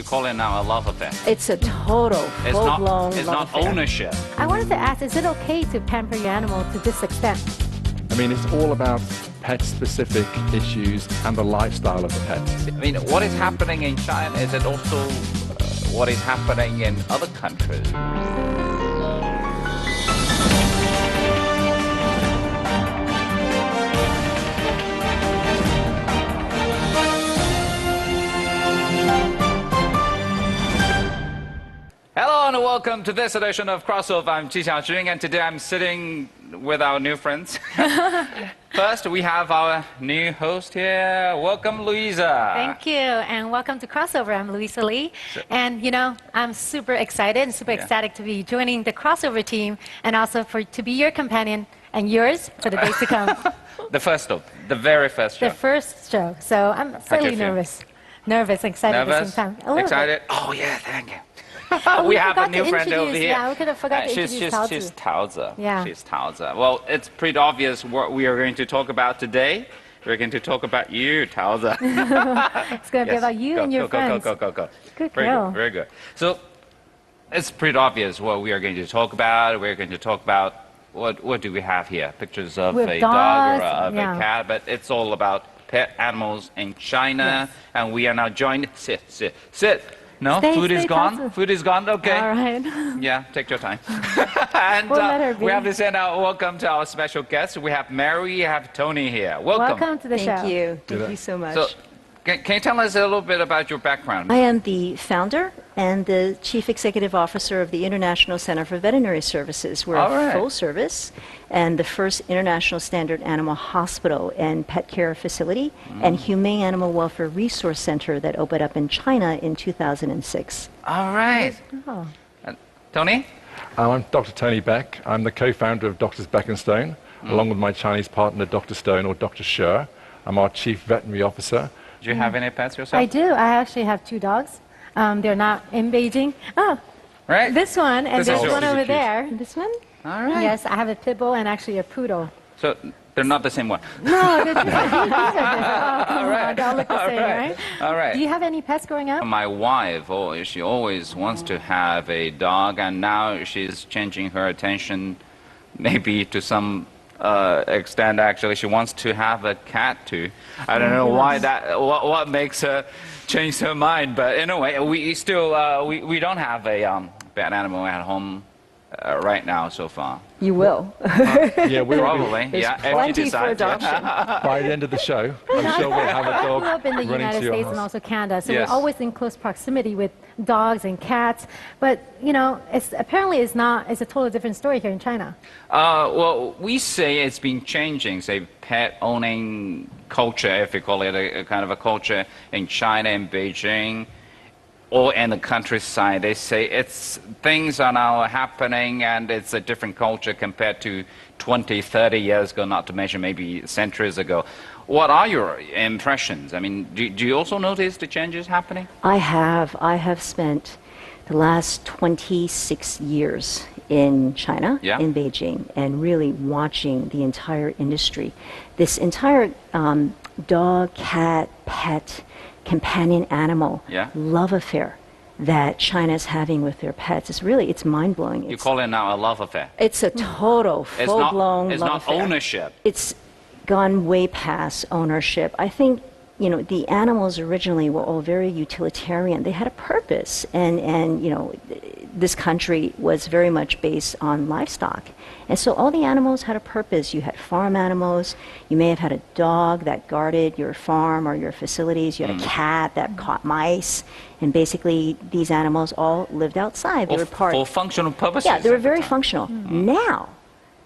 You call it now a love affair. It's a total, full-blown love It's not affair. ownership. I wanted to ask, is it okay to pamper your animal to this extent? I mean, it's all about pet-specific issues and the lifestyle of the pets. I mean, what is happening in China, is it also what is happening in other countries? Hello and welcome to this edition of Crossover. I'm Ji Xiaojun and today I'm sitting with our new friends. First, we have our new host here. Welcome, Louisa. Thank you, and welcome to Crossover. I'm Louisa Lee, and you know, I'm super excited and super ecstatic to be joining the Crossover team and also to be your companion and yours for the days to come. The very first show. The first show, so I'm slightly nervous. Nervous, excited at the same time. Excited? Oh yeah, thank you. We have a new friend over here. Yeah, we could have forgot to introduce Taozi. She's Taozi. Yeah. She's Taozi. Well, it's pretty obvious what we are going to talk about today. We're going to talk about you, Taozi. It's going to be about you and your friends. Go. Good very girl. good, very good. So, it's pretty obvious what we are going to talk about. We're going to talk about, what do we have here? Pictures of a dog or of a cat, but it's all about pet animals in China. Yes. And we are now joined, sit. No, food is gone. Taozi. Food is gone. Okay. All right. Yeah, take your time. And we have to say now, welcome to our special guests. We have Mary, we have Tony here. Welcome to the show. Thank you. Thank you so much. So, can you tell us a little bit about your background? I am the founder and the Chief Executive Officer of the International Center for Veterinary Services. We're a full service and the first international standard animal hospital and pet care facility and humane animal welfare resource center that opened up in China in 2006. All right. Oh. Tony? I'm Dr. Tony Beck. I'm the co-founder of Doctors Beck and Stone, along with my Chinese partner, Dr. Stone or Dr. Shi. I'm our Chief Veterinary Officer. Do you have any pets yourself? I do. I actually have 2 dogs. They're not in Beijing. Oh, right. This one, and there's one over cute. there. This one? All right. Yes, I have a pit bull and actually a poodle. So, they're not the same one? No, they're different. These are different. Oh, come on. They all look the same, right? All right. Do you have any pets growing up? My wife, she always wants to have a dog, and now she's changing her attention maybe to some extent. Actually, she wants to have a cat too. I don't know why what makes her change her mind, but anyway, we still we don't have a pet animal at home right now so far. You will. Yeah, we're Probably. There's Yeah, plenty for adoption. by the end of the show, I'm sure we'll have a I dog grew up in the running United to your States house. and also Canada, so Yes. we're always in close proximity with dogs and cats. But you know, it's a totally different story here in China. Well, we say it's been changing, say, pet owning culture, if you call it a kind of a culture in China and Beijing, or in the countryside. They say things are now happening and it's a different culture compared to 20, 30 years ago, not to mention maybe centuries ago. What are your impressions? I mean, do you also notice the changes happening? I have spent the last 26 years in China, in Beijing, and really watching the entire industry. This entire dog, cat, pet, companion animal love affair that China's having with their pets it's mind-blowing. You call it now a love affair. It's a total, full-blown love affair. It's not ownership. It's gone way past ownership. I think, you know, the animals originally were all very utilitarian. They had a purpose, and you know, this country was very much based on livestock. And so all the animals had a purpose. You had farm animals. You may have had a dog that guarded your farm or your facilities. You had a cat that caught mice. And basically, these animals all lived outside. They were part for functional purposes. Yeah, they were very functional. Now,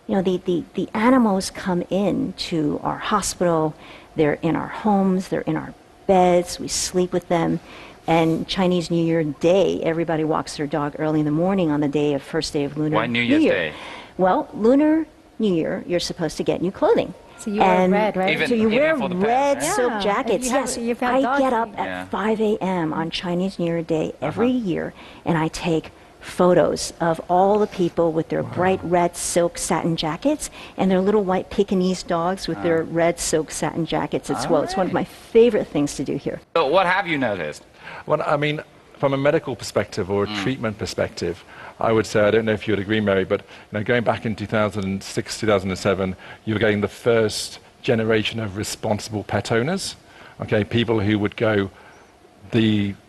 you know, the animals come into our hospital. They're in our homes. They're in our beds. We sleep with them. And Chinese New Year Day, everybody walks their dog early in the morning on the first day of Lunar Why New Year's Day? Well, Lunar New Year, you're supposed to get new clothing. So you wear red, right? So you wear for the red pets, silk jackets. Yes, I get up at 5 a.m. on Chinese New Year Day every year, and I take photos of all the people with their bright red silk satin jackets and their little white Pekingese dogs with their red silk satin jackets as well. It's one of my favorite things to do here. So what have you noticed? Well, I mean, from a medical perspective or a treatment perspective, I would say, I don't know if you would agree, Mary, but going back in 2006, 2007, you were getting the first generation of responsible pet owners. Okay, people who would go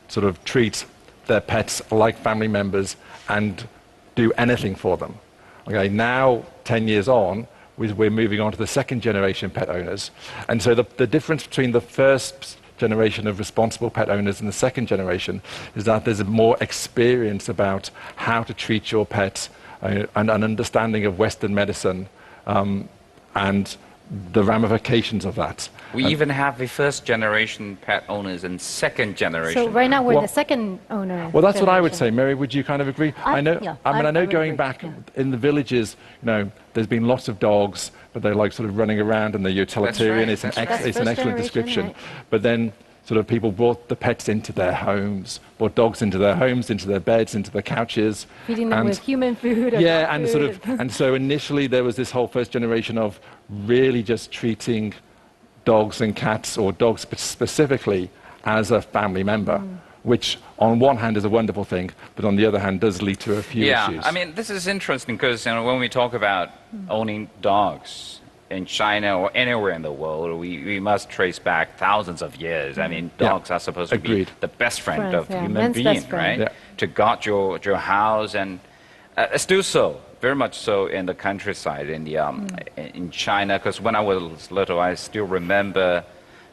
sort of treat their pets like family members and do anything for them. Okay, now 10 years on, we're moving on to the second generation pet owners. And so the difference between the first generation of responsible pet owners and the second generation is that there's more experience about how to treat your pet and an understanding of Western medicine and the ramifications of that. We even have the first generation pet owners and second generation. So right now we're the second owner. Well, that's what I would say. Mary, would you kind of agree? I know would going agree, back yeah. in the villages, there's been lots of dogs, but they're like sort of running around and they're utilitarian. That's right. It's an excellent description. Right. But then sort of people brought the pets into their homes, brought dogs into their homes, into their beds, into their couches. Feeding them with human food. Or Yeah, dog and food. sort of, and so initially there was this whole first generation of really just treating dogs and cats, or dogs specifically, as a family member, which on one hand is a wonderful thing, but on the other hand does lead to a few issues. I mean, this is interesting because when we talk about owning dogs in China or anywhere in the world, we must trace back thousands of years. I mean, dogs are supposed to Agreed. be the best friend Friends, of yeah. human Man's being, best friend. right? Yeah. To guard your house, and still so, very much so in the countryside in China. Because when I was little, I still remember,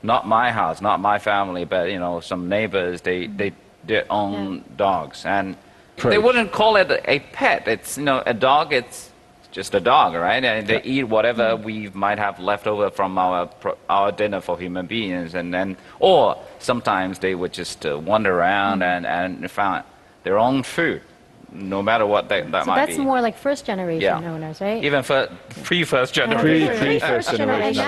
not my house, not my family, but some neighbors, they own dogs, and they wouldn't call it a pet. It's a dog. It's just a dog, right? And they eat whatever we might have left over from our dinner for human beings, or sometimes they would just wander around and find their own food, no matter what that might be. So that's more like first generation owners, right? Even for pre-first generation. Pre-first generation.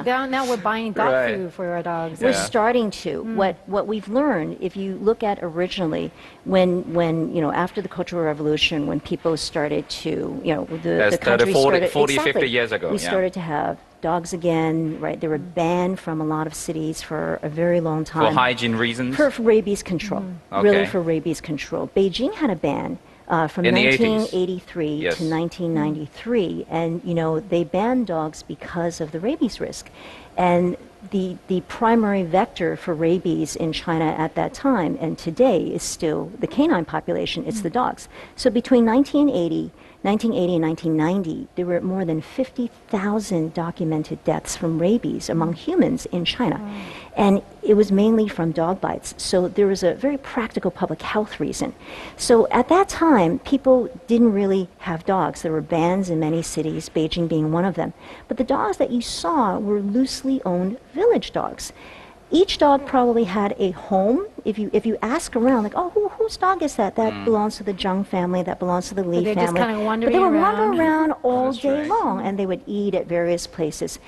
Now we're buying dog food for our dogs. We're starting to. What we've learned, if you look at originally, when after the Cultural Revolution, when people started to, the country 40, 50 years ago. we started to have dogs again, right? They were banned from a lot of cities for a very long time. For hygiene reasons? For rabies control. Okay. Really for rabies control. Beijing had a ban from In the 1983 80s. to 1993. And, they banned dogs because of the rabies risk. And the primary vector for rabies in China at that time and today is still the canine population. It's the dogs. So between 1980 and 1990, there were more than 50,000 documented deaths from rabies among humans in China. And it was mainly from dog bites. So there was a very practical public health reason. So at that time, people didn't really have dogs. There were bans in many cities, Beijing being one of them. But the dogs that you saw were loosely owned village dogs. Each dog probably had a home. If you ask around, like, oh, whose dog is that? That belongs to the Zheng family, that belongs to the Li they're family. just kind of wandering but they would around. wander around all That's day right. long, and they would eat at various places.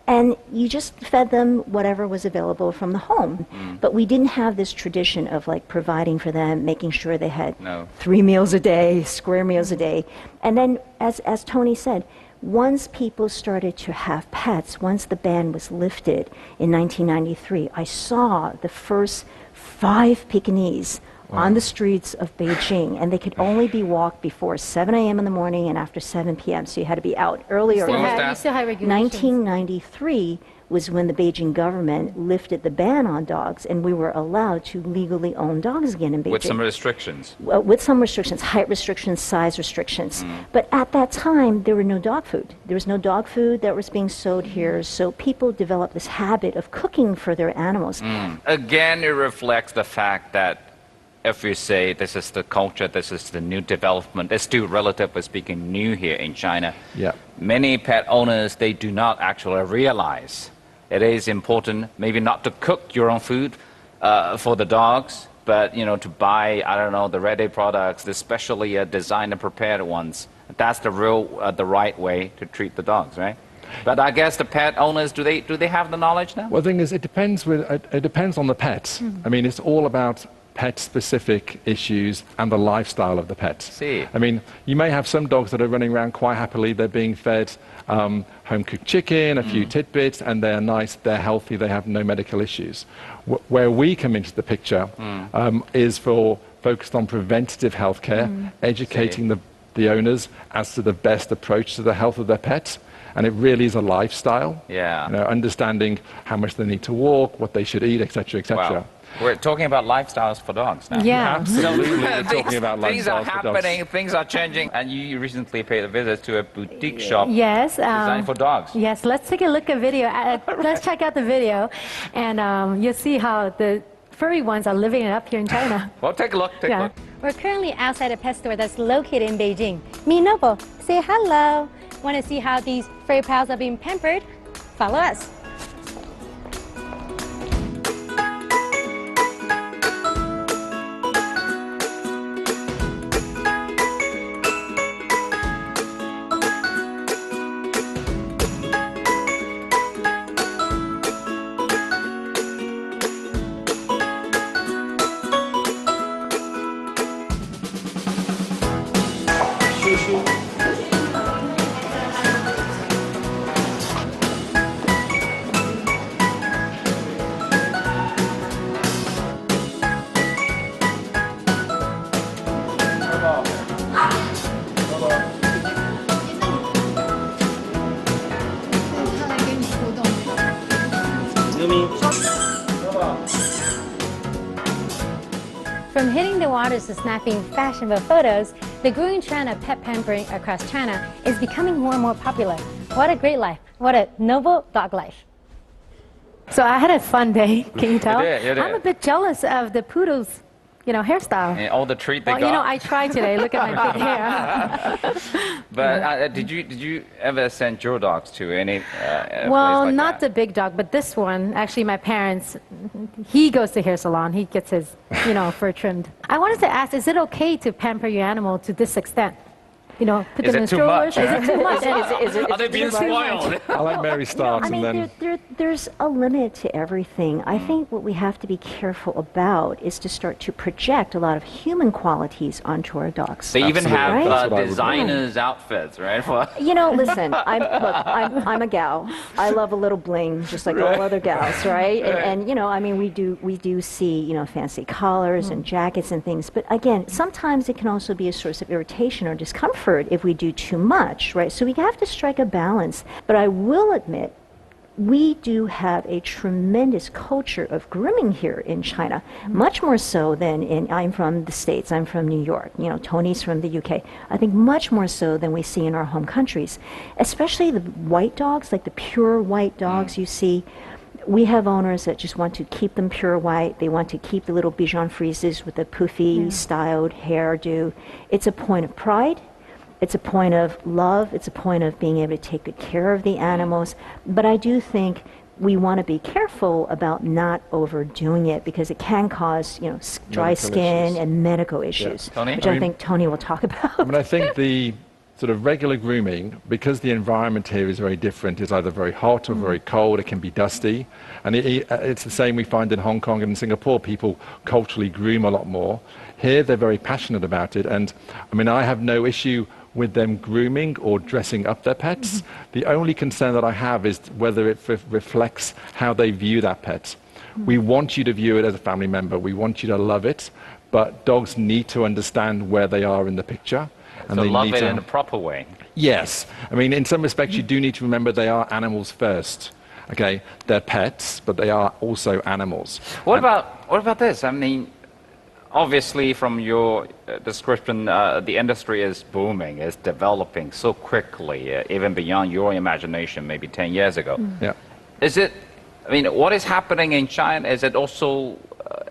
And you just fed them whatever was available from the home. But we didn't have this tradition of like providing for them, making sure they had 3 meals a day, square meals a day. And then, as Tony said, once people started to have pets, once the ban was lifted in 1993, I saw the first 5 Pekingese on the streets of Beijing, and they could only be walked before 7 a.m. in the morning and after 7 p.m., so you had to be out earlier. When was You that? still had regulations. 1993 was when the Beijing government lifted the ban on dogs, and we were allowed to legally own dogs again in Beijing. With some restrictions. With some restrictions, height restrictions, size restrictions. But at that time, there were no dog food. There was no dog food that was being sold here, so people developed this habit of cooking for their animals. Again, it reflects the fact that if you say this is the culture, this is the new development, it's still relatively speaking new here in China. Yeah. Many pet owners, they do not actually realize it is important maybe not to cook your own food for the dogs, but to buy, I don't know, the ready products, especially designed and prepared ones. That's the right way to treat the dogs, right? But I guess the pet owners, do they have the knowledge now? Well, the thing is, it depends on the pets. I mean, it's all about pet-specific issues and the lifestyle of the pet. See. I mean, you may have some dogs that are running around quite happily. They're being fed home-cooked chicken, a few tidbits, and they're nice, they're healthy, they have no medical issues. Where we come into the picture is focused on preventative healthcare, educating the owners as to the best approach to the health of their pets. And it really is a lifestyle. Yeah. You know, understanding how much they need to walk, what they should eat, etc., etc. Wow. We're talking about lifestyles for dogs now. Yeah. Absolutely, we're talking about Things are lifestyles for dogs. happening, things are changing, and you recently paid a visit to a boutique shop Yes. designed for dogs. Yes, let's take a look at video. Let's check out the video, and you'll see how the furry ones are living it up here in China. Well, take a look, take a look. We're currently outside a pet store that's located in Beijing. Minobo, say hello. Want to see how these furry pals are being pampered? Follow us. From hitting the waters to snapping fashionable photos, the growing trend of pet pampering across China is becoming more and more popular. What a great life. What a noble dog life. So I had a fun day, can you tell? You did. I'm a bit jealous of the poodles, hairstyle. And all the treat they Well, got. I tried today. Look at my big hair. But did you ever send your dogs to any Well, place like not the that? big dog, but this one. Actually, my parents, he goes to hair salon. He gets his, fur trimmed. I wanted to ask, is it okay to pamper your animal to this extent? Put Is them in it too strollers? much? Is it too much? Are they being spoiled? I like Mary starts I mean, and then... there's a limit to everything. I think what we have to be careful about is to start to project a lot of human qualities onto our dogs. They even have Right? That's what I would do. designers' outfits, right? Listen, I'm a gal. I love a little bling, just like all other gals, right? And we do see, fancy collars and jackets and things. But again, sometimes it can also be a source of irritation or discomfort if we do too much, right? So we have to strike a balance. But I will admit, we do have a tremendous culture of grooming here in China, much more so than I'm from the States, I'm from New York, Tony's from the UK. I think much more so than we see in our home countries, especially the white dogs, like the pure white dogs you see. We have owners that just want to keep them pure white. They want to keep the little Bichon Frises with the poofy styled hairdo. It's a point of pride. It's a point of love. It's a point of being able to take good care of the animals. But I do think we want to be careful about not overdoing it because it can cause, dry Medical skin issues. and medical issues, Tony? which I think Tony will talk about. I mean, I think the sort of regular grooming, because the environment here is very different, is either very hot or very cold, it can be dusty. And it's the same we find in Hong Kong and in Singapore. People culturally groom a lot more. Here, they're very passionate about it. And I mean, I have no issue with them grooming or dressing up their pets. The only concern that I have is whether it reflects how they view that pet. We want you to view it as a family member. We want you to love it. But dogs need to understand where they are in the picture. And So they love need it to, in a proper way. Yes. I mean, in some respects, you do need to remember they are animals first. Okay? They're pets, but they are also animals. What about this? I mean, obviously, from your description, the industry is booming, is developing so quickly, even beyond your imagination, maybe 10 years ago. Yeah. What is happening in China? Is it also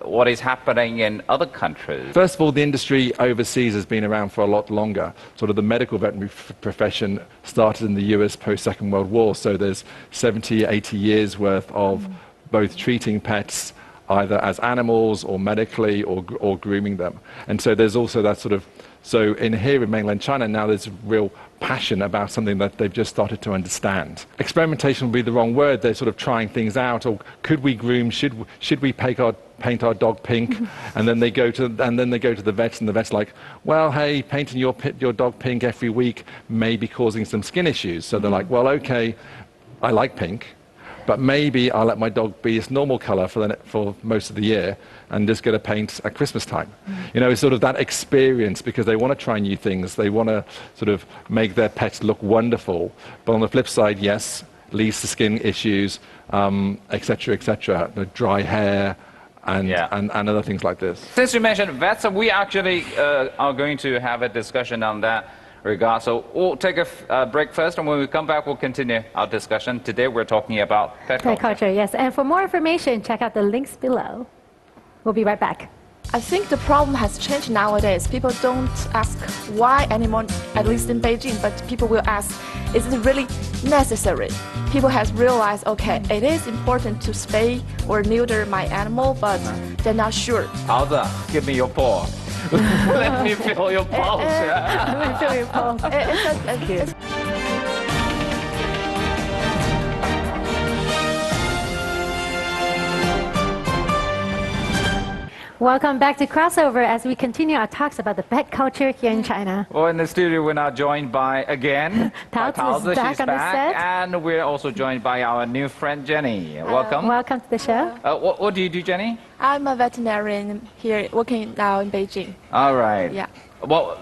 what is happening in other countries? First of all, the industry overseas has been around for a lot longer. Sort of the medical veterinary profession started in the US post-Second World War, so there's 70, 80 years worth of both treating pets either as animals or medically or grooming them. And so there's also that sort of, so in here in mainland China now there's real passion about something that they've just started to understand. Experimentation would be the wrong word. They're sort of trying things out. Or could we groom? Should we paint our dog pink? And then they go to the vets, and the vet's like, well, hey, painting your dog pink every week may be causing some skin issues. So they're like, well, okay, I like pink, but maybe I'll let my dog be its normal color for most of the year and just get a paint at Christmas time. You know, it's sort of that experience, because they want to try new things. They want to sort of make their pets look wonderful. But on the flip side, yes, leads to skin issues, et cetera, the dry hair, and other things like this. Since you mentioned vets, we actually are going to have a discussion on that regard. So we'll take a break first, and when we come back, we'll continue our discussion. Today we're talking about pet culture. Yes. And for more information, check out the links below. We'll be right back. I think the problem has changed nowadays. People don't ask why anymore, at least in Beijing, but people will ask, is it really necessary? People have realized, okay, it is important to spay or neuter my animal, but they're not sure. 桃子 give me your paw. Let me feel your pulse. Let me feel your pulse. It's Welcome back to Crossover as we continue our talks about the pet culture here in China. Well, in the studio, we're now joined by, again, by Taozi is back She's on the back. set. And we're also joined by our new friend, Jenny. Welcome. Welcome to the show. What do you do, Jenny? I'm a veterinarian here, working now in Beijing. All right. Yeah. Well,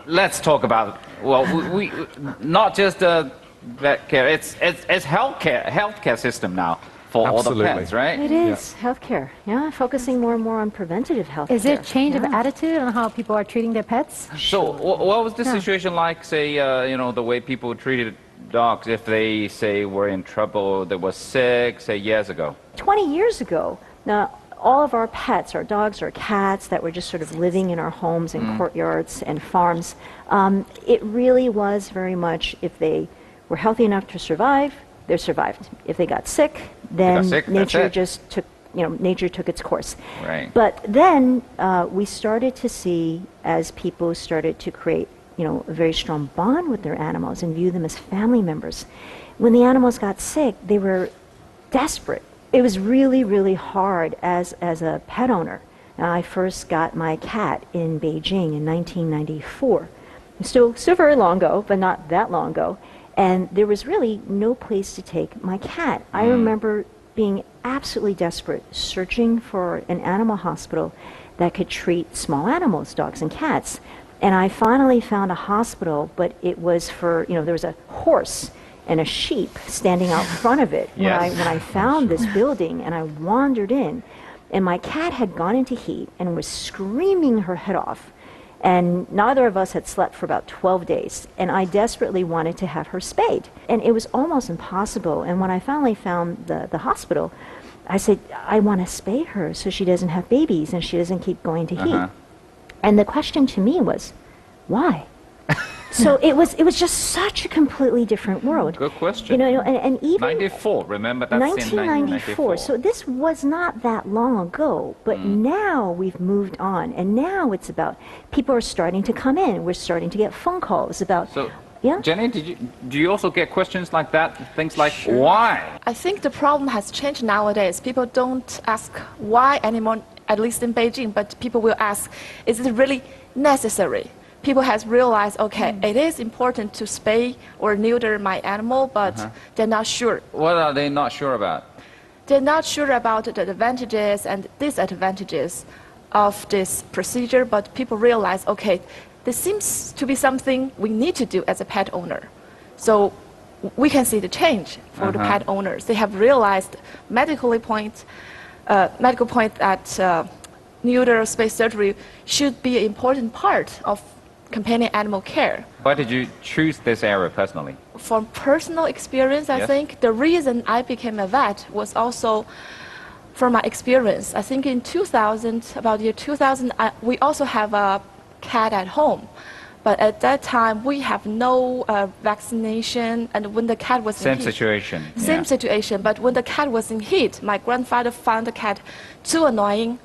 let's talk about, well, we not just vet care, it's healthcare system now for Absolutely. all the pets, right? It is healthcare. Yeah, focusing more and more on preventative healthcare. Is there a change of attitude on how people are treating their pets? So, what was the situation like, say, the way people treated dogs if they, say, were in trouble, they were sick, say, years ago? 20 years ago, now all of our pets, our dogs, our cats that were just sort of living in our homes and courtyards and farms, it really was very much, if they were healthy enough to survive, they survived. If they got sick, then nature just took, nature took its course. Right. But then we started to see, as people started to create, a very strong bond with their animals and view them as family members. When the animals got sick, they were desperate. It was really, really hard as a pet owner. Now, I first got my cat in Beijing in 1994. Still very long ago, but not that long ago. And there was really no place to take my cat. I remember being absolutely desperate, searching for an animal hospital that could treat small animals, dogs and cats. And I finally found a hospital, but it was for, there was a horse and a sheep standing out front of it when I found this building, and I wandered in. And my cat had gone into heat and was screaming her head off. And neither of us had slept for about 12 days. And I desperately wanted to have her spayed. And it was almost impossible. And when I finally found the hospital, I said, I want to spay her so she doesn't have babies and she doesn't keep going to heat. And the question to me was, why? So it was just such a completely different world. Good question. And even 94, remember that's 1994. So this was not that long ago, but now we've moved on, and now it's about people are starting to come in. We're starting to get phone calls about. So, Jenny, do you also get questions like that? Things like why? I think the problem has changed nowadays. People don't ask why anymore, at least in Beijing, but people will ask, is it really necessary? People have realized, okay, it is important to spay or neuter my animal, but they're not sure. What are they not sure about? They're not sure about the advantages and disadvantages of this procedure, but people realize, okay, this seems to be something we need to do as a pet owner. So we can see the change for the pet owners. They have realized medical point that neuter or spay surgery should be an important part of companion animal care. Why did you choose this area personally? From personal experience, I think the reason I became a vet was also from my experience. I think in 2000, about year 2000, we also have a cat at home. But at that time, we have no vaccination, and when the cat was Same in heat, situation. same yeah. situation. But when the cat was in heat, my grandfather found the cat too annoying.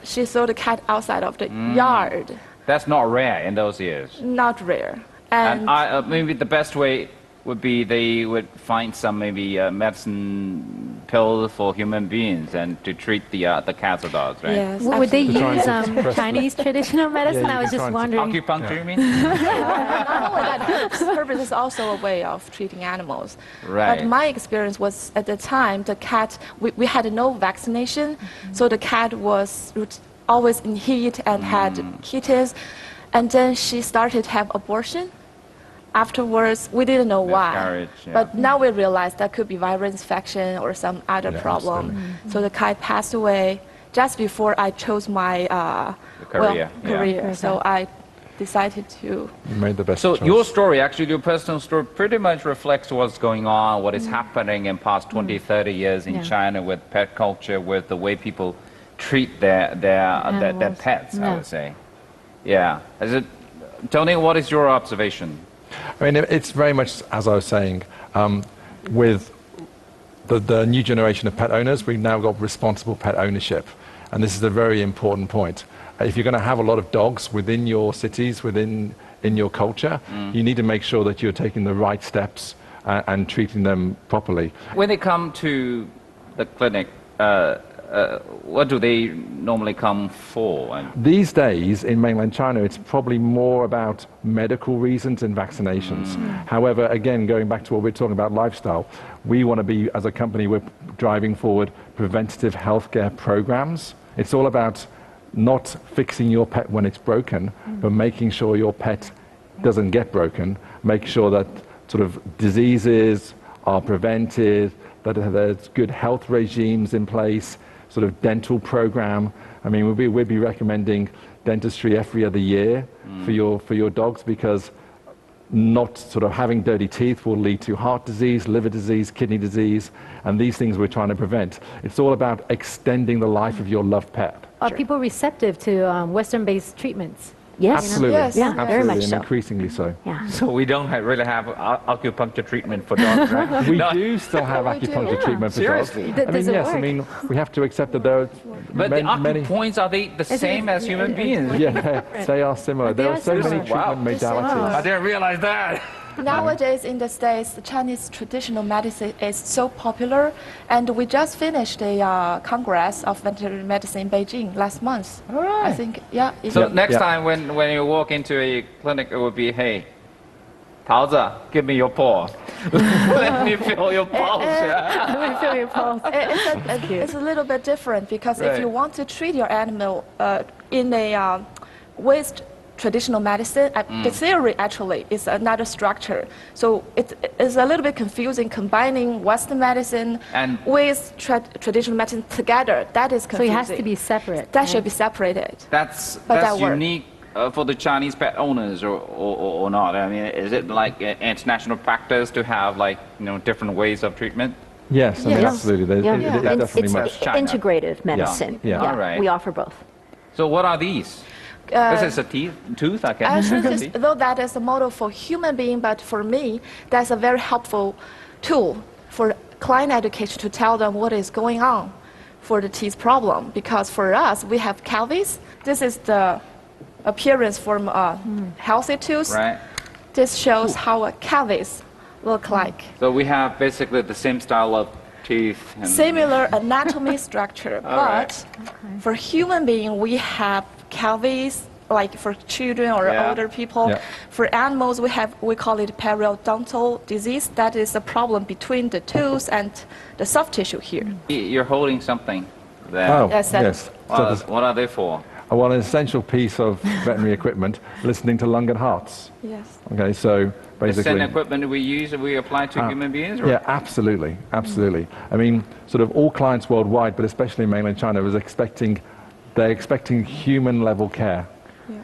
She threw the cat outside of the yard. That's not rare in those years. Not rare. And maybe the best way would be they would find some maybe medicine pills for human beings and to treat the cats or dogs, right? Yes, Would they absolutely. use Suppress Chinese traditional medicine? you I was can just try and wondering. Acupuncture, you mean? Not only that, herpes is also a way of treating animals. Right. But my experience was at the time, the cat, we had no vaccination, so the cat was always in heat and had kittens. And then she started to have abortion. Afterwards, we didn't know why. Miscarriage, yeah. But now we realize that could be viral infection or some other Yeah, problem. So the cat passed away just before I chose my career, yeah. career. So I decided to. You made the best So choice. your story, actually your personal story, pretty much reflects what's going on, what is happening in past 20, 30 years in Yeah. China with pet culture, with the way people treat their Animals. pets, I Yeah. would say. Yeah. Tony, what is your observation? I mean, it's very much, as I was saying, with the new generation of pet owners, we've now got responsible pet ownership. And this is a very important point. If you're going to have a lot of dogs within your cities, in your culture, you need to make sure that you're taking the right steps and treating them properly. When they come to the clinic, what do they normally come for? These days in mainland China, it's probably more about medical reasons and vaccinations. However, again, going back to what we're talking about lifestyle, we want to be, as a company, we're driving forward preventative healthcare programs. It's all about not fixing your pet when it's broken, but making sure your pet doesn't get broken, make sure that sort of diseases are prevented, that there's good health regimes in place, sort of dental program. I mean, we'd be recommending dentistry every other year for your dogs, because not sort of having dirty teeth will lead to heart disease, liver disease, kidney disease, and these things we're trying to prevent. It's all about extending the life of your loved pet. Are people receptive to Western-based treatments? Yes. Absolutely, Yes. Yeah, absolutely, very much and so. increasingly so. Yeah. So we don't really have acupuncture treatment for dogs, right? We No. do still have We do. acupuncture Yeah. treatment for Seriously? dogs. Does I mean, it yes, work? I mean, we have to accept that there are But the many. acupoints, are they the same as human beings? Yeah, they are similar. They There are are so many similar. treatment modalities. I didn't realize that. Nowadays in the States, the Chinese traditional medicine is so popular, and we just finished a Congress of Veterinary Medicine in Beijing last month. All right. I think, yeah. it- So next Yeah. time when you walk into a clinic, it would be, hey, 桃子, give me your paw. Let me feel your pulse. Yeah. Let me feel your pulse. it's a little bit different, because Right. if you want to treat your animal in a with traditional medicine, the theory actually is another structure. So it is a little bit confusing combining Western medicine And- with traditional medicine together. That is So it confusing. has to be separate. That right? should be separated. That's But that works. unique for the Chinese pet owners or not. I mean, is it like international practice to have different ways of treatment? Yes, I mean, Yes. absolutely. There's, Yeah. it is And definitely it's much. China. integrative medicine. Yeah. All right. We offer both. So what are these? This is a tooth, I guess. Actually, though that is a model for human being, but for me, that's a very helpful tool for client education to tell them what is going on for the teeth problem. Because for us, we have cavities. This is the appearance from healthy tooth. Right. This shows how a cavities look like. So we have basically the same style of teeth. And Similar anatomy structure, All but right. for human being, we have cavities, like for children or Yeah. older people. Yeah. For animals, we call it periodontal disease. That is a problem between the tooth and the soft tissue here. You're holding something there. Oh, Yes, that- yes. So there's- What are they for? well, an essential piece of veterinary equipment, listening to lung and hearts. Yes. Okay, so The same basically. equipment we use and we apply to human beings? Or? Yeah, absolutely, absolutely. I mean, sort of all clients worldwide, but especially in mainland China, they're expecting human-level care.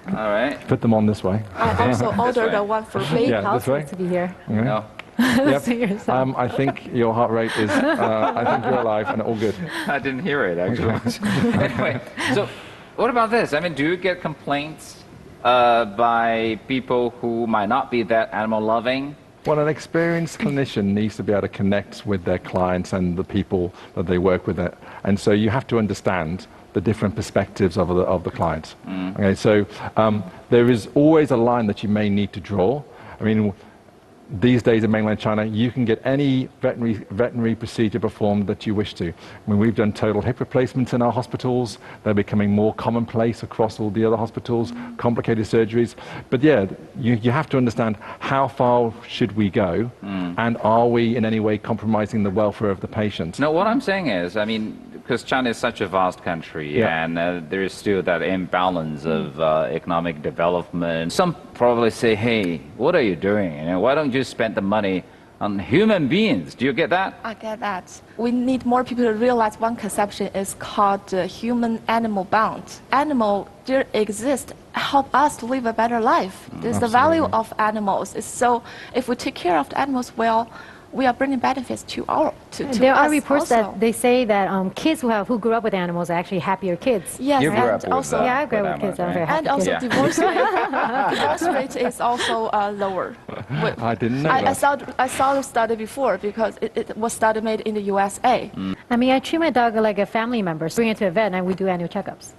All right. Put them on this way. I also ordered way. the one for Need baby. Yeah, pulse this way. to be here. No. Yep. See yourself. I think your heart rate is. I think you're alive and all good. I didn't hear it, actually. Anyway, so what about this? I mean, do you get complaints by people who might not be that animal loving? Well, an experienced clinician needs to be able to connect with their clients and the people that they work with. And so you have to understand the different perspectives of the clients. Okay, so there is always a line that you may need to draw. I mean, these days in mainland China, you can get any veterinary procedure performed that you wish to. I mean, we've done total hip replacements in our hospitals. They're becoming more commonplace across all the other hospitals, complicated surgeries. But yeah, you have to understand how far should we go, and are we in any way compromising the welfare of the patient? No, what I'm saying is, I mean, because China is such a vast country, and there is still that imbalance of economic development. Some probably say, hey, what are you doing? You know, why don't you spend the money on human beings? Do you get that? I get that. We need more people to realize one conception is called the human-animal bond. Animal, there exist, help us to live a better life. There's the value of animals. So if we take care of the animals well, we are bringing benefits to there us are reports also. that they say that kids who grew up with animals are actually happier kids. Yes, You grew up and with also Yeah, I grew up with kids. I'm very happy. and also Yeah. divorce rate is also lower. I didn't know I that. saw the study before because it was study made in the USA. I mean, I treat my dog like a family member. Bring it to a vet, and we do annual checkups.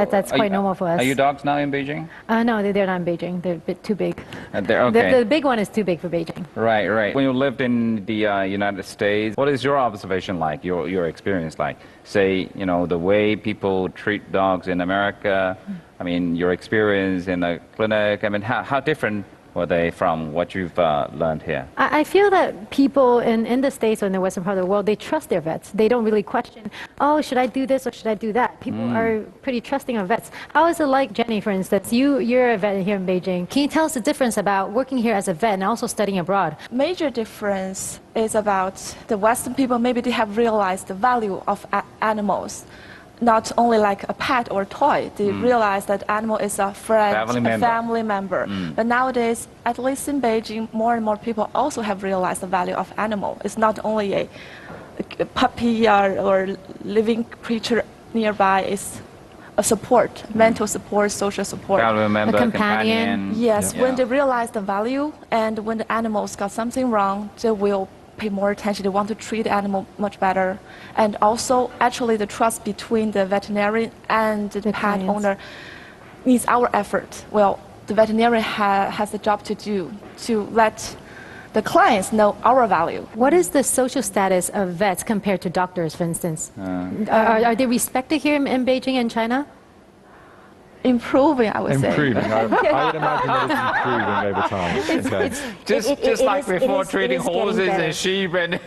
That's quite normal for us. Are your dogs now in Beijing? No, they're not in Beijing. They're a bit too big. They're okay. The big one is too big for Beijing. Right, right. When you lived in the United States, what is your observation like, your experience like? Say, you know, the way people treat dogs in America, I mean, your experience in the clinic, I mean, how different were they from what you've learned here? I feel that people in the States or in the Western part of the world, they trust their vets. They don't really question, oh, should I do this or should I do that? People are pretty trusting of vets. How is it like, Jenny, for instance? You're a vet here in Beijing. Can you tell us the difference about working here as a vet and also studying abroad? Major difference is about the Western people, maybe they have realized the value of animals. Not only like a pet or a toy, they realize that animal is a friend, family member. But nowadays, at least in Beijing, more and more people also have realized the value of animal. It's not only a puppy or living creature nearby, it's a support, mental support, social support. Family member, A companion. Yes, Yeah. when they realize the value and when the animals got something wrong, they will pay more attention. They want to treat the animal much better. And also, actually, the trust between the veterinarian and the pet clients. owner needs our effort. Well, the veterinarian has a job to do to let the clients know our value. What is the social status of vets compared to doctors, for instance? Are they respected here in Beijing and China? Improving, I would say. Improving. I would imagine that it's improving over time. Okay. Just like before it treating is getting horses better. and sheep and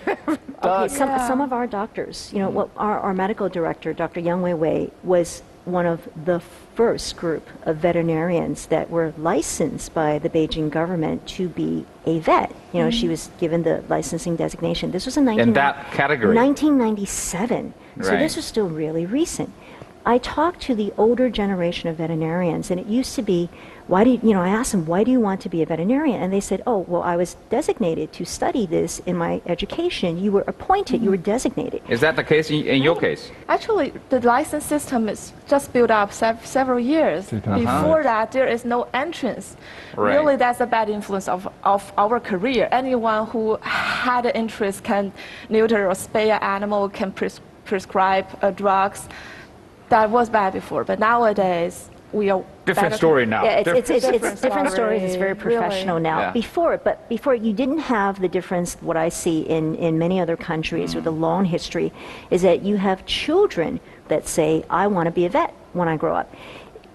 Okay, some of our doctors, you know, what our medical director, Dr. Yang Weiwei, was one of the first group of veterinarians that were licensed by the Beijing government to be a vet. You know, she was given the licensing designation. This was in that category. 1997. So Right. this was still really recent. I talked to the older generation of veterinarians, and it used to be, I asked them, why do you want to be a veterinarian? And they said, oh, well, I was designated to study this in my education. You were appointed, you were designated. Is that the case in your case? Actually, the license system is just built up several years. 2005. Before that, there is no entrance. Right. Really, that's a bad influence of our career. Anyone who had an interest can neuter or spay an animal, can prescribe drugs. That was bad before, but nowadays we are Different better- story now. Yeah, it's Different different story, stories. It's very professional really. now. Yeah. Before you didn't have the difference. What I see in many other countries with a long history is that you have children that say, "I want to be a vet when I grow up."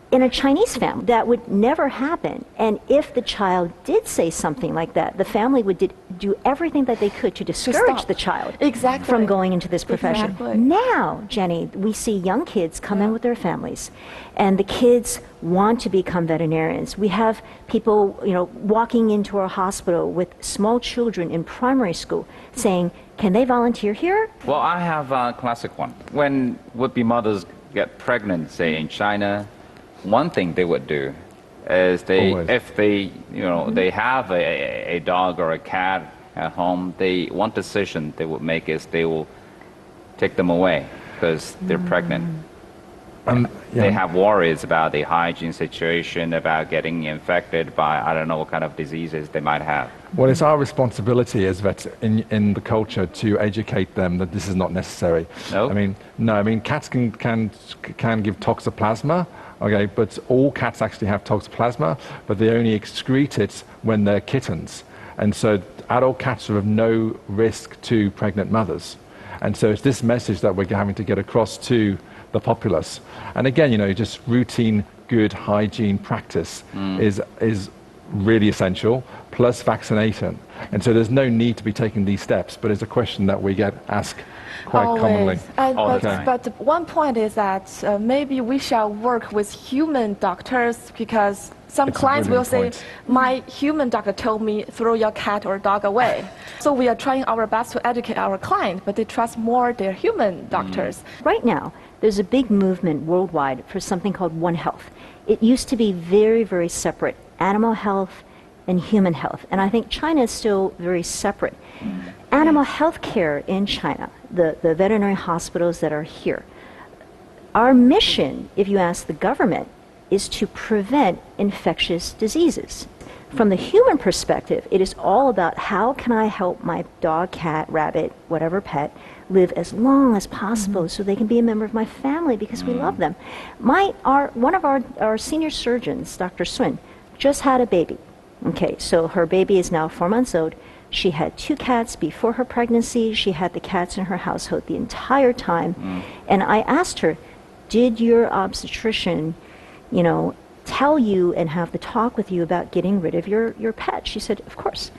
In a Chinese family, that would never happen. And if the child did say something like that, the family would do everything that they could to discourage stop. the child Exactly. from going into this profession. Exactly. Now, Jenny, we see young kids come in with their families, and the kids want to become veterinarians. We have people, walking into our hospital with small children in primary school saying, "Can they volunteer here?" Well, I have a classic one. When would-be mothers get pregnant, say in China, one thing they would do is Always. if they they have a dog or a cat at home, one decision they would make is they will take them away because they're pregnant. They have worries about the hygiene situation, about getting infected by, I don't know what kind of diseases they might have. Well, it's our responsibility as vets in the culture to educate them that this is not necessary. No? I mean, cats can give toxoplasma, okay, but all cats actually have toxoplasma, but they only excrete it when they're kittens. And so adult cats are of no risk to pregnant mothers. And so it's this message that we're having to get across to the populace. And again, just routine good hygiene practice is really essential, plus vaccination. And so there's no need to be taking these steps, but it's a question that we get asked quite commonly. But one point is that maybe we shall work with human doctors, because some clients will say, my human doctor told me throw your cat or dog away. So we are trying our best to educate our client, but they trust more their human doctors. Right now, there's a big movement worldwide for something called One Health. It used to be very, very separate, animal health and human health. And I think China is still very separate. Animal health care in China, the veterinary hospitals that are here, our mission, if you ask the government, is to prevent infectious diseases. From the human perspective, it is all about how can I help my dog, cat, rabbit, whatever pet, live as long as possible so they can be a member of my family because we love them. One of our senior surgeons, Dr. Sun, just had a baby. Okay, so her baby is now 4 months old. She had 2 cats before her pregnancy. She had the cats in her household the entire time. And I asked her, did your obstetrician, tell you and have the talk with you about getting rid of your pet? She said, of course.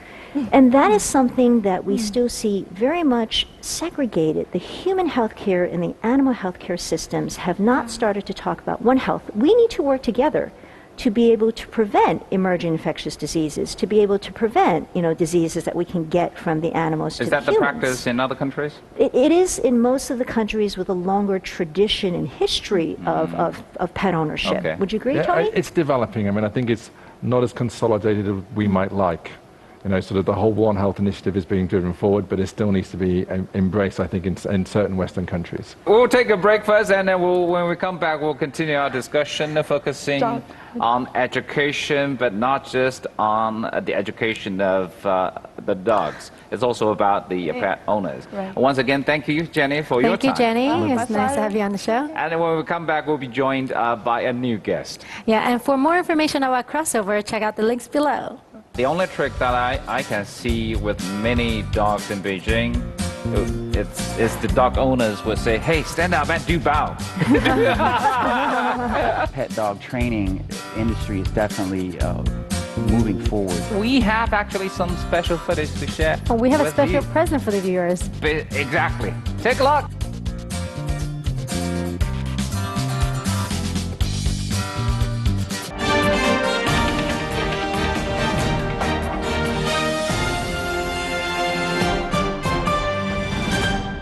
And that is something that we still see very much segregated. The human healthcare and the animal healthcare systems have not started to talk about One Health. We need to work together to be able to prevent emerging infectious diseases, to be able to prevent, diseases that we can get from the animals to the humans. Is that the practice in other countries? It is in most of the countries with a longer tradition and history of pet ownership. Okay. Would you agree, Tony? It's developing. I think it's not as consolidated as we might like. Sort of the whole One Health initiative is being driven forward, but it still needs to be embraced, I think, in certain Western countries. We'll take a break first, and then when we come back, we'll continue our discussion, focusing on education, but not just on the education of the dogs. It's also about the pet owners. Right. Once again, thank you, Jenny, for your time. Thank you, Jenny. It's nice to have you on the show. And then when we come back, we'll be joined by a new guest. Yeah, and for more information about Crossover, check out the links below. The only trick that I can see with many dogs in Beijing is the dog owners would say, hey, stand up and do bow. Pet dog training industry is definitely moving forward. We have actually some special footage to share. Oh, we have a with special you. present for the viewers. Exactly. Take a look.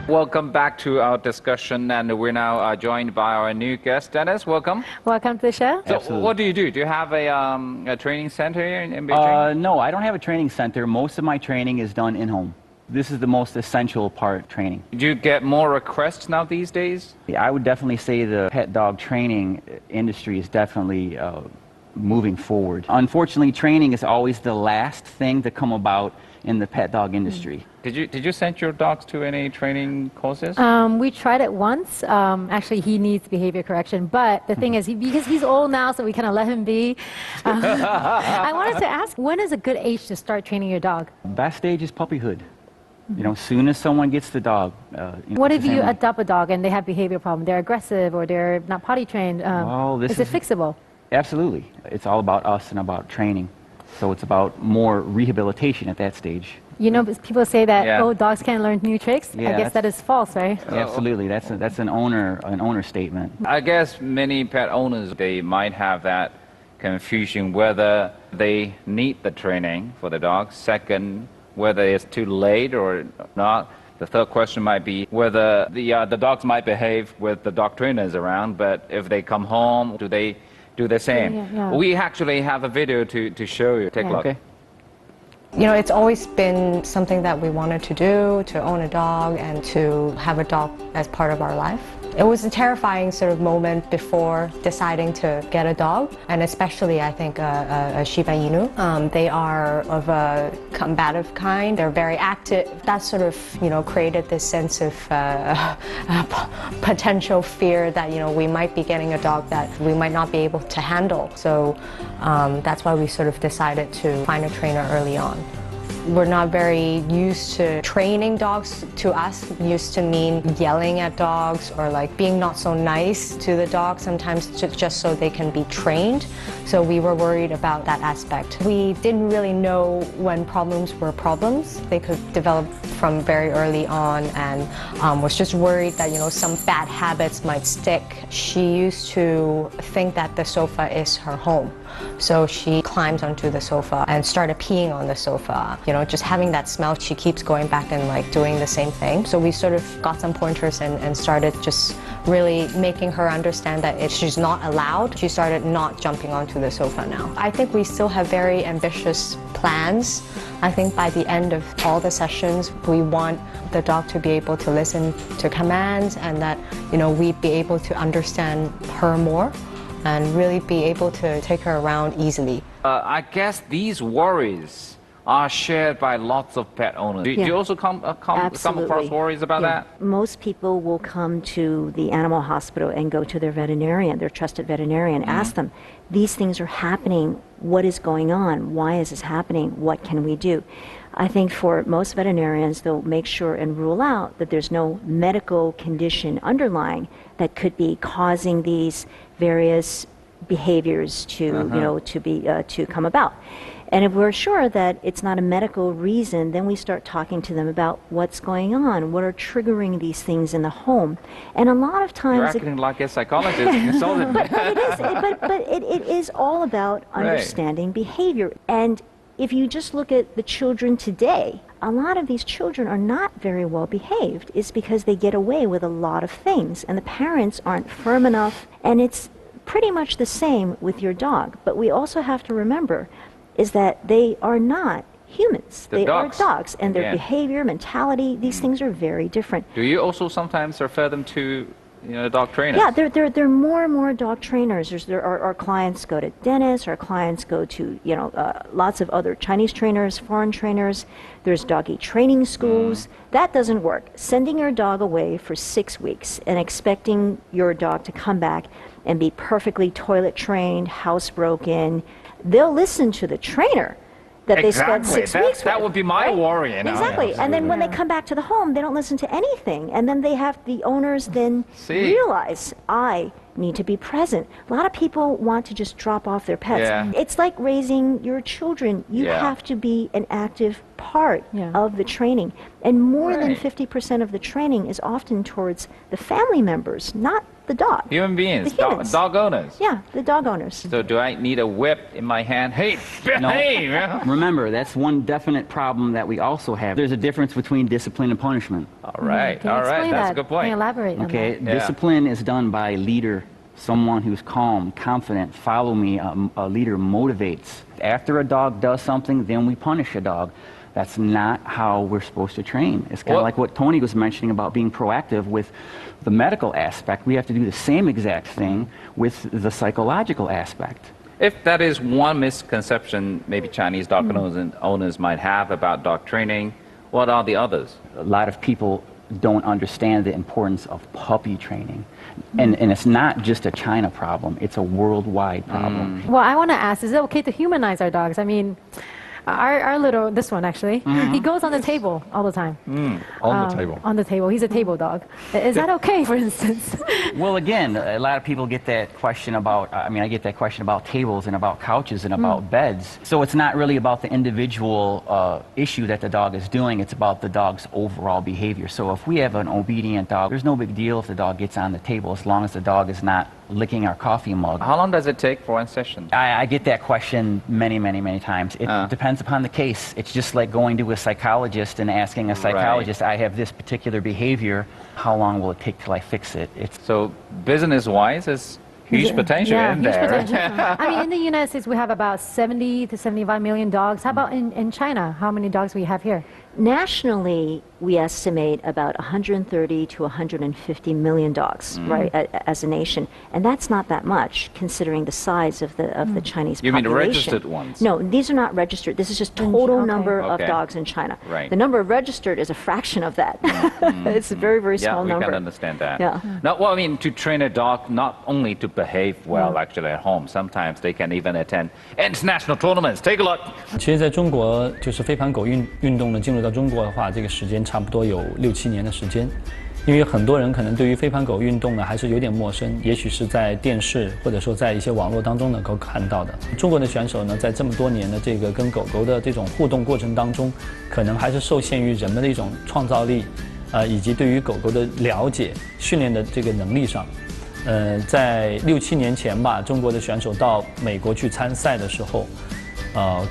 Welcome back to our discussion, and we're now joined by our new guest, Dennis. Welcome. Welcome to the show. So what do you do? Do you have a training center here in Beijing? No, I don't have a training center. Most of my training is done in-home. This is the most essential part of training. Do you get more requests now these days? I would definitely say the pet dog training industry is definitely moving forward. Unfortunately, training is always the last thing to come about in the pet dog industry. Did you send your dogs to any training courses? We tried it once. Actually, he needs behavior correction, but the thing is, because he's old now, so we kind of let him be. I wanted to ask, when is a good age to start training your dog? Best age is puppyhood. As soon as someone gets the dog. What if you adopt a dog and they have behavior problem? They're aggressive or they're not potty trained. Is it fixable? Absolutely. It's all about us and about training. So it's about more rehabilitation at that stage. People say that, dogs can't learn new tricks. Yeah, I guess that is false, right? Absolutely. That's an owner statement. I guess many pet owners, they might have that confusion whether they need the training for the dog. Second, whether it's too late or not. The third question might be whether the dogs might behave with the dog trainers around, but if they come home, do they do the same? Yeah. We actually have a video to show you. Take a look. Okay. It's always been something that we wanted to do, to own a dog and to have a dog as part of our life. It was a terrifying sort of moment before deciding to get a dog, and especially I think a Shiba Inu. They are of a combative kind. They're very active. That sort of, created this sense of potential fear that, we might be getting a dog that we might not be able to handle. So that's why we sort of decided to find a trainer early on. We're not very used to training dogs. To us, used to mean yelling at dogs or like being not so nice to the dog sometimes just so they can be trained. So we were worried about that aspect. We didn't really know when problems were problems. They could develop from very early on, and was just worried that, some bad habits might stick. She used to think that the sofa is her home. So she climbs onto the sofa and started peeing on the sofa. Just having that smell, she keeps going back and like doing the same thing. So we sort of got some pointers and started just really making her understand that if she's not allowed, she started not jumping onto the sofa now. I think we still have very ambitious plans. I think by the end of all the sessions, we want the dog to be able to listen to commands, and that, we'd be able to understand her more and really be able to take her around easily. I guess these worries are shared by lots of pet owners. Do you also come across worries about that? Most people will come to the animal hospital and go to their veterinarian, their trusted veterinarian, ask them, these things are happening, what is going on? Why is this happening? What can we do? I think for most veterinarians, they'll make sure and rule out that there's no medical condition underlying that could be causing these various behaviors to, to come about. And if we're sure that it's not a medical reason, then we start talking to them about what's going on, what are triggering these things in the home. And a lot of times... You're acting like a psychologist. It is all about understanding behavior. And if you just look at the children today, a lot of these children are not very well behaved. It's because they get away with a lot of things, and the parents aren't firm enough. And it's pretty much the same with your dog. But we also have to remember is that they are not humans. They are dogs, and their behavior, mentality, these things are very different. Do you also sometimes refer them to dog trainers? Yeah, there are more and more dog trainers. Our clients go to dentists, our clients go to lots of other Chinese trainers, foreign trainers. There's doggy training schools. That doesn't work. Sending your dog away for 6 weeks and expecting your dog to come back and be perfectly toilet trained, housebroken. They'll listen to the trainer that they spent 6 weeks with. That would be my worry. Exactly. And then when they come back to the home, they don't listen to anything. And then the owners then realize, I need to be present. A lot of people want to just drop off their pets. Yeah. It's like raising your children. You have to be an active part of the training. And more than 50% of the training is often towards the family members, not the dog. Human beings, the dog owners. Yeah, the dog owners. So do I need a whip in my hand? Hey, behave! Remember, that's one definite problem that we also have. There's a difference between discipline and punishment. All right, that's a good point. Can you elaborate on that? Discipline is done by a leader, someone who's calm, confident, follow me, a leader motivates. After a dog does something, then we punish a dog. That's not how we're supposed to train. It's kind of like what Tony was mentioning about being proactive with the medical aspect. We have to do the same exact thing with the psychological aspect. If that is one misconception maybe Chinese dog owners might have about dog training, what are the others? A lot of people don't understand the importance of puppy training. And it's not just a China problem, it's a worldwide problem. Well, I want to ask, is it okay to humanize our dogs? I mean, our little, this one actually, he goes on the table all the time. On the table? On the table. He's a table dog. Is that okay, for instance? Well, again, a lot of people get that question about, I get that question about tables and about couches and about beds. So it's not really about the individual issue that the dog is doing, it's about the dog's overall behavior. So if we have an obedient dog, there's no big deal if the dog gets on the table as long as the dog is not licking our coffee mug. How long does it take for one session? I get that question many, many, many times. It depends upon the case. It's just like going to a psychologist and asking a psychologist, I have this particular behavior, how long will it take till I fix it? So business-wise, there's huge potential in there. Potential. In the United States, we have about 70 to 75 million dogs. How about in China? How many dogs we have here? nationally, we estimate about 130 to 150 million dogs, right, as a nation, and that's not that much considering the size of the Chinese You population. mean registered ones? No, these are not registered. This is just total number of Okay. dogs in China. Right. The number of registered is a fraction of that. It's a very, very small Yeah, we number. can understand that. Yeah. No, well, I mean, to train a dog not only to behave well actually at home, sometimes they can even attend international tournaments. Take a look. 其实在中国，就是飞盘狗运动呢进入到中国的话，这个时间差不多有6、7年的时间。因为很多人可能对于飞盘狗运动呢还是有点陌生，也许是在电视或者说在一些网络当中能够看到的。中国的选手呢，在这么多年的这个跟狗狗的这种互动过程当中，可能还是受限于人们的一种创造力，以及对于狗狗的了解、训练的这个能力上。在6、7年前吧，中国的选手到美国去参赛的时候，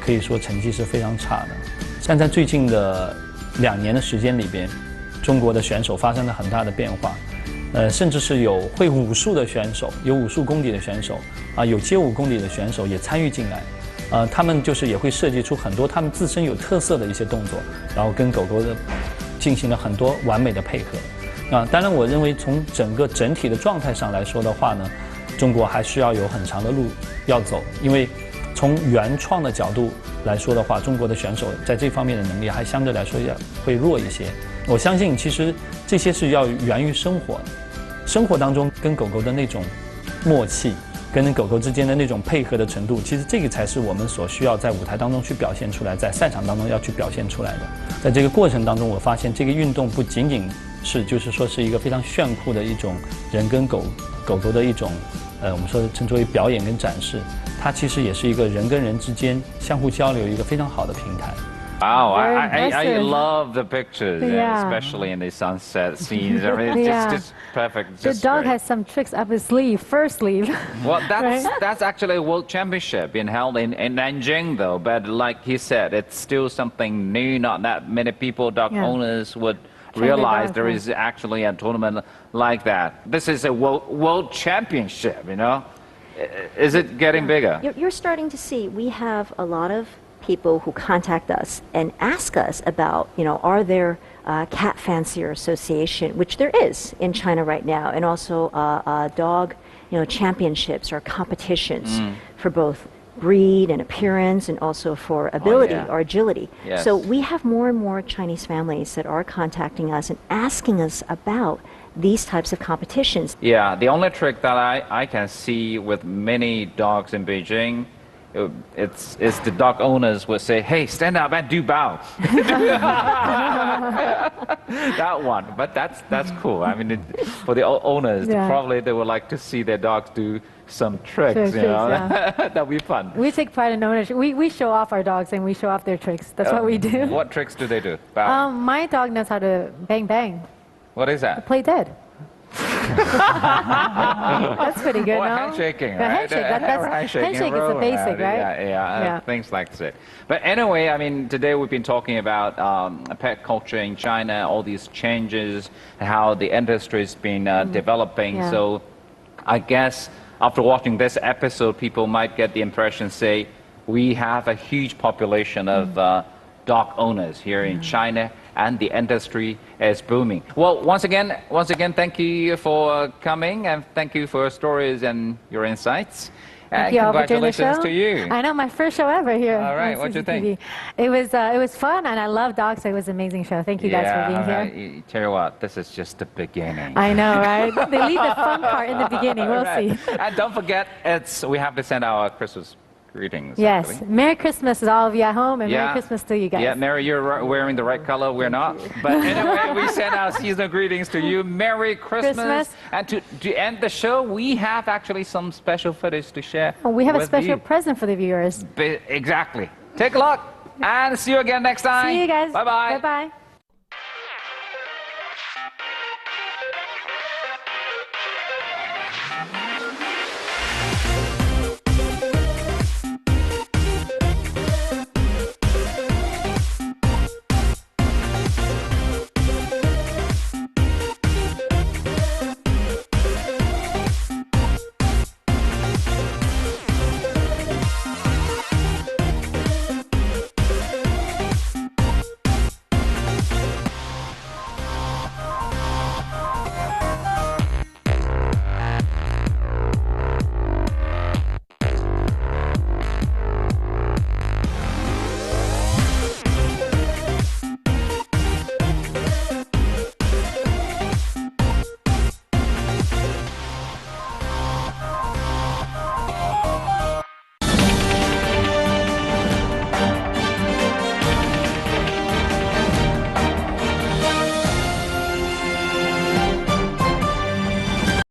可以说成绩是非常差的。但在最近的2年的时间里边，中国的选手发生了很大的变化，甚至是有会武术的选手，有武术功底的选手，有街舞功底的选手也参与进来，他们就是也会设计出很多他们自身有特色的一些动作，然后跟狗狗的进行了很多完美的配合。当然，我认为从整体的状态上来说的话呢，中国还需要有很长的路要走，因为从原创的角度来说的话，中国的选手在这方面的能力还相对来说会弱一些。我相信，其实这些是要源于生活当中跟狗狗的那种默契，跟狗狗之间的那种配合的程度，其实这个才是我们所需要在舞台当中去表现出来，在赛场当中要去表现出来的。在这个过程当中，我发现这个运动不仅仅是就是说是一个非常炫酷的一种人跟狗狗的一种我们说称之为表演跟展示，它其实也是一个人跟人之间相互交流一个非常好的平台。Wow, I impressive. love the pictures, Yeah. especially in the sunset scenes. I mean, it's Yeah. just perfect. The Just dog great. has some tricks up his sleeve, first sleeve. Well, Right. that's actually a world championship being held in Nanjing, though. But like he said, it's still something new. Not that many people, dog Yeah. owners, would Train their realize dogs, there yeah. is actually a tournament like that. This is a world championship, you know? Is it getting bigger? You're starting to see, we have a lot of people who contact us and ask us about, are there cat fancier association, which there is in China right now, and also dog, championships or competitions for both breed and appearance and also for ability or agility. Yes. So we have more and more Chinese families that are contacting us and asking us about these types of competitions. Yeah, the only trick that I can see with many dogs in Beijing, it's the dog owners would say, "Hey, stand up and do bow." That one, but that's cool. I mean, for the owners, Yeah. probably they would like to see their dogs do some tricks. Tricks, yeah. That'd be fun. We take pride in ownership. We show off our dogs and we show off their tricks. That's what we do. What tricks do they do? Bow. My dog knows how to bang bang, What is that? play dead. That's pretty good, Or no? handshaking, Yeah, right? handshake. Handshaking, Handshake is the rolling basic, around. right? Yeah, things like that. But anyway, I mean, today we've been talking about pet culture in China, all these changes, how the industry's been developing. Yeah. So I guess after watching this episode, people might get the impression, say, we have a huge population of dog owners here in China, and the industry is booming. Well, once again, thank you for coming, and thank you for your stories and your insights. Thank you all for doing the Congratulations show. to you. I know, my first show ever here. All right, on what'd you CCTV. think? It was fun, and I love dogs, so it was an amazing show. Thank you guys for being here. Tell you what, this is just the beginning. I know, right? They leave the fun part in the beginning. We'll Right. see. And don't forget, we have to send our Christmas greetings. Yes. actually. Merry Christmas to all of you at home, and Merry Christmas to you guys. Yeah, Mary, you're wearing the right color. We're not. But anyway, we send our seasonal greetings to you. Merry Christmas. And to end the show, we have actually some special footage to share. Oh, we have a with special you. present for the viewers. Exactly. Take a look, and see you again next time. See you guys. Bye-bye. Bye-bye.